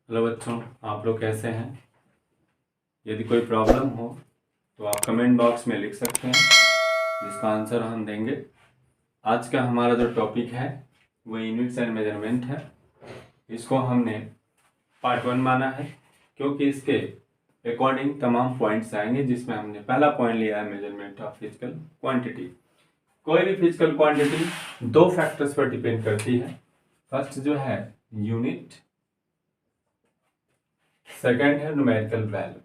Hello बच्चों, आप लोग कैसे हैं। यदि कोई प्रॉब्लम हो तो आप कमेंट बॉक्स में लिख सकते हैं, जिसका आंसर हम देंगे। आज का हमारा जो टॉपिक है वो यूनिट्स एंड मेजरमेंट है। इसको हमने पार्ट 1 माना है, क्योंकि इसके अकॉर्डिंग तमाम पॉइंट्स आएंगे, जिसमें हमने पहला पॉइंट लिया है मेजरमेंट ऑफ फिजिकल क्वांटिटी। कोई भी फिजिकल क्वांटिटी दो फैक्टर्स पर डिपेंड करती है। फर्स्ट जो है यूनिट, सेकंड है न्यूमेरिकल वैल्यू।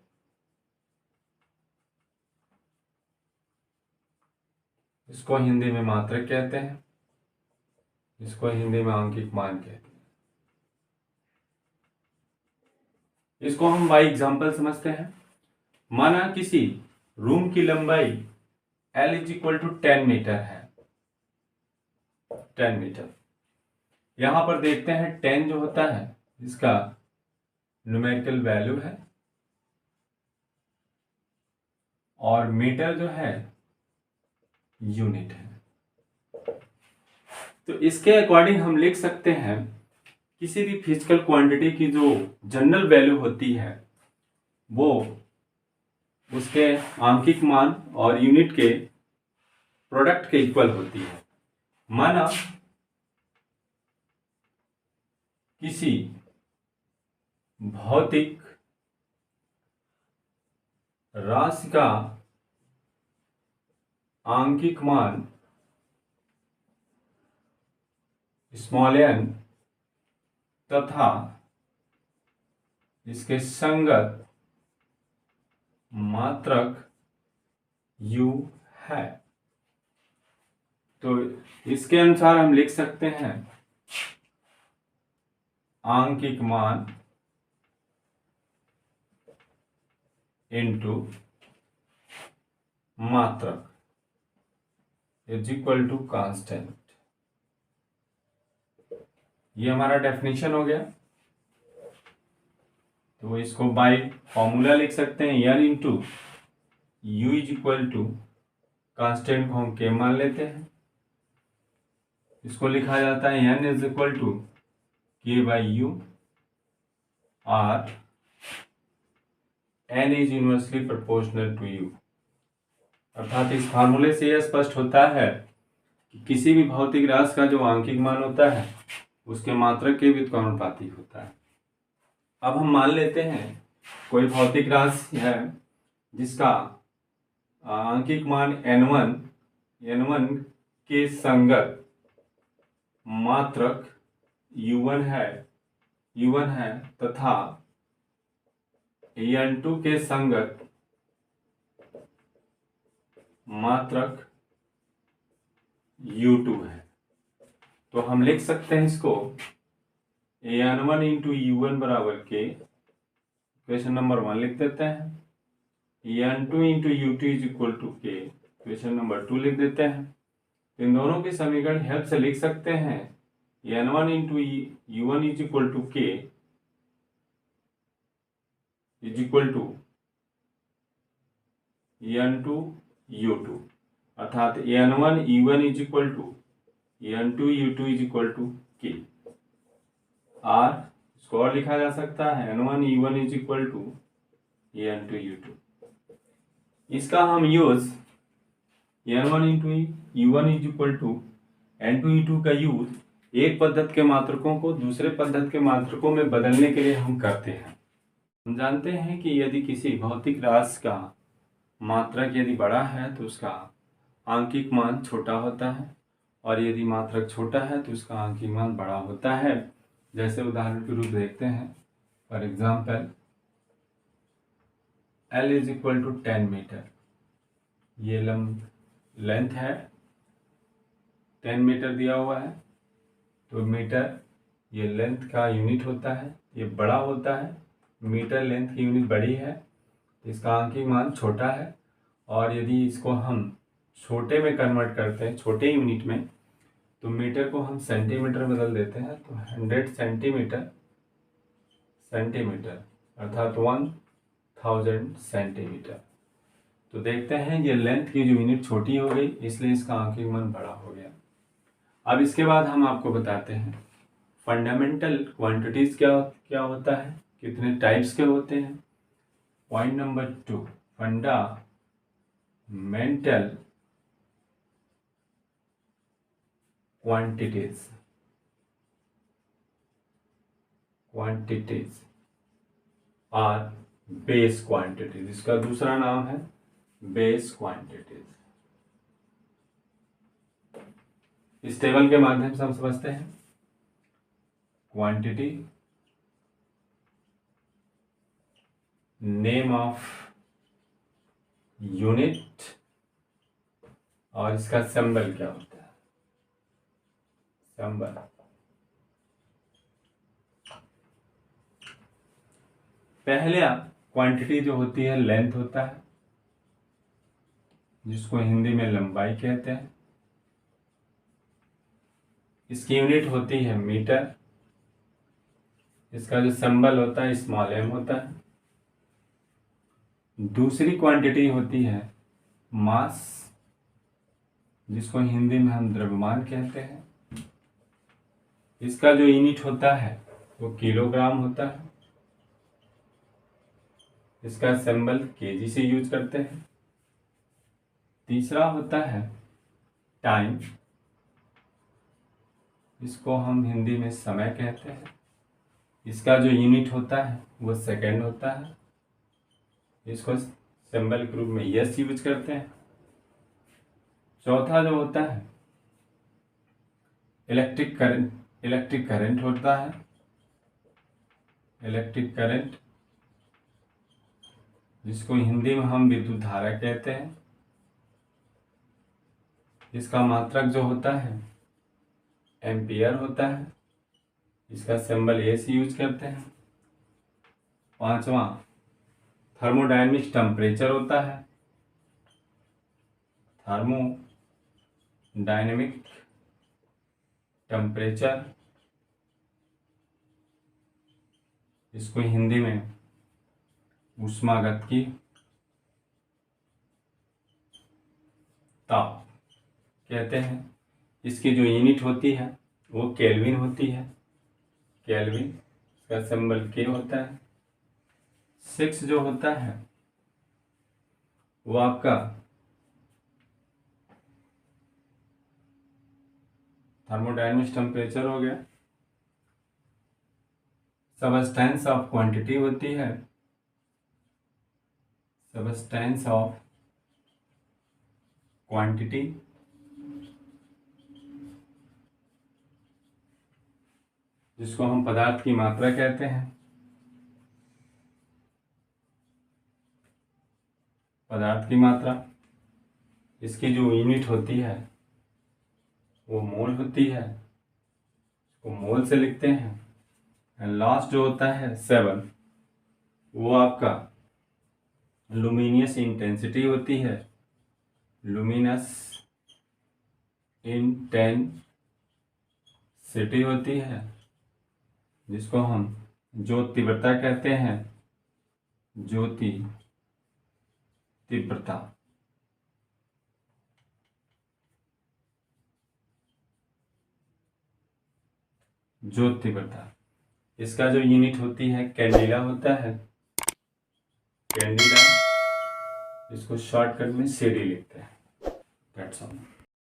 इसको हिंदी में मात्रक कहते हैं, इसको हिंदी में आंकिक मान कहते हैं। इसको हम बाय एग्जांपल समझते हैं। माना किसी रूम की लंबाई L = 10 मीटर है। 10 मीटर। यहां पर देखते हैं 10 जो होता है इसका न्यूमेरिकल वैल्यू है, और मीटर जो है यूनिट है। तो इसके अकॉर्डिंग हम लिख सकते हैं किसी भी फिजिकल क्वांटिटी की जो जनरल वैल्यू होती है वो उसके आंकिक मान और यूनिट के प्रोडक्ट के इक्वल होती है। माना किसी भौतिक राशि का आंकिक मान n तथा इसके संगत मात्रक u है, तो इसके अनुसार हम लिख सकते हैं आंकिक मान इंटू मात्रक = कांस्टेंट। ये हमारा डेफिनेशन हो गया। तो इसको बाय फॉर्मूला लिख सकते हैं n इंटू यू = कांस्टेंट को हम k मान लेते हैं। इसको लिखा जाता है n = k/u, और n is inversely proportional to u। अर्थात इस फार्मूले से यह स्पष्ट होता है कि किसी भी भौतिक राशि का जो आंकिक मान होता है उसके मात्रक के व्युत्क्रमानुपाती होता है। अब हम मान लेते हैं कोई भौतिक राशि है जिसका आंकिक मान n1 के संगत मात्रक u1 है तथा n2 के संगत मात्रक u2 है। तो हम लिख सकते हैं इसको n1 × u1 = k, equation number 1 लिख देते हैं। n2 × u2 = k, equation number 2 लिख देते हैं। इन दोनों के समीकरण हेल्प से लिख सकते हैं n1 × u1 = k = n2 u2, अर्थात n1 u1 = n2 u2 = k। और इसको और लिखा जा सकता है n1 u1 = n2 u2। इसका हम use n1 × u1 = n2 u2 का यूज एक पद्धति के मात्रकों को दूसरे पद्धति के मात्रकों में बदलने के लिए हम करते हैं। हम जानते हैं कि यदि किसी भौतिक राशि का मात्रक यदि बड़ा है तो उसका आंकिक मान छोटा होता है, और यदि मात्रक छोटा है तो उसका आंकिक मान बड़ा होता है। जैसे उदाहरण के रूप देखते हैं, फॉर एग्जाम्पल L = 10 मीटर। ये लेंथ है, 10 मीटर दिया हुआ है। तो मीटर ये लेंथ का यूनिट होता है, ये बड़ा होता है। मीटर लेंथ की यूनिट बड़ी है, इसका आंकिक मान छोटा है। और यदि इसको हम छोटे में कन्वर्ट करते हैं, छोटे यूनिट में, तो मीटर को हम सेंटीमीटर में बदल देते हैं। तो 100 सेंटीमीटर अर्थात 1000 सेंटीमीटर। तो देखते हैं ये लेंथ की जो यूनिट छोटी हो गई, इसलिए इसका आंकिक मान बड़ा हो गया। अब इसके बाद हम आपको बताते हैं फंडामेंटल क्वांटिटीज क्या होता है, कितने टाइप्स के होते हैं। Point number 2, fundamental quantities are base quantities. इसका दूसरा नाम है बेस क्वांटिटीज। इस टेबल के माध्यम से हम समझते हैं क्वांटिटी, नेम ऑफ यूनिट और इसका सिंबल क्या होता है। सिंबल पहले क्वांटिटी जो होती है लेंथ होता है, जिसको हिंदी में लंबाई कहते हैं। इसकी यूनिट होती है मीटर। इसका जो सिंबल होता है स्मॉल m होता है। दूसरी क्वांटिटी होती है मास, जिसको हिंदी में हम द्रव्यमान कहते हैं। इसका जो यूनिट होता है वो किलोग्राम होता है। इसका सिंबल केजी से यूज करते हैं। तीसरा होता है टाइम, इसको हम हिंदी में समय कहते हैं। इसका जो यूनिट होता है वो सेकंड होता है। इसको सिंबल के रूप में यस यूज करते हैं। चौथा जो होता है इलेक्ट्रिक करंट होता है। इलेक्ट्रिक करंट, जिसको हिंदी में हम विद्युत धारा कहते हैं। इसका मात्रक जो होता है एम्पियर होता है। इसका सिंबल एस यूज करते हैं। पांचवा थर्मोडायनेमिक टेम्परेचर होता है। थर्मोडायनेमिक टेम्परेचर, इसको हिंदी में ऊष्मागतिकी ताप कहते हैं। इसकी जो यूनिट होती है वो केल्विन होती है। केल्विन, इसका सिंबल के होता है। 6 जो होता है वो आपका थर्मोडायनेमिक टेम्परेचर हो गया। सबस्टेंस ऑफ क्वांटिटी होती है। सबस्टेंस ऑफ क्वांटिटी, जिसको हम पदार्थ की मात्रा कहते हैं। पदार्थ की मात्रा, इसकी जो यूनिट होती है वो मोल होती है। उसको मोल से लिखते हैं। एंड लास्ट जो होता है 7, वो आपका लुमिनियस इंटेंसिटी होती है। लुमिनस इंटेंसिटी होती है, जिसको हम ज्योति तीव्रता कहते हैं। ज्योति तीव्रता। ज्योति तीव्रता, इसका जो यूनिट होती है कैंडिला होता है। कैंडिला, इसको शॉर्टकट में सीडी लिखते हैं। That's all.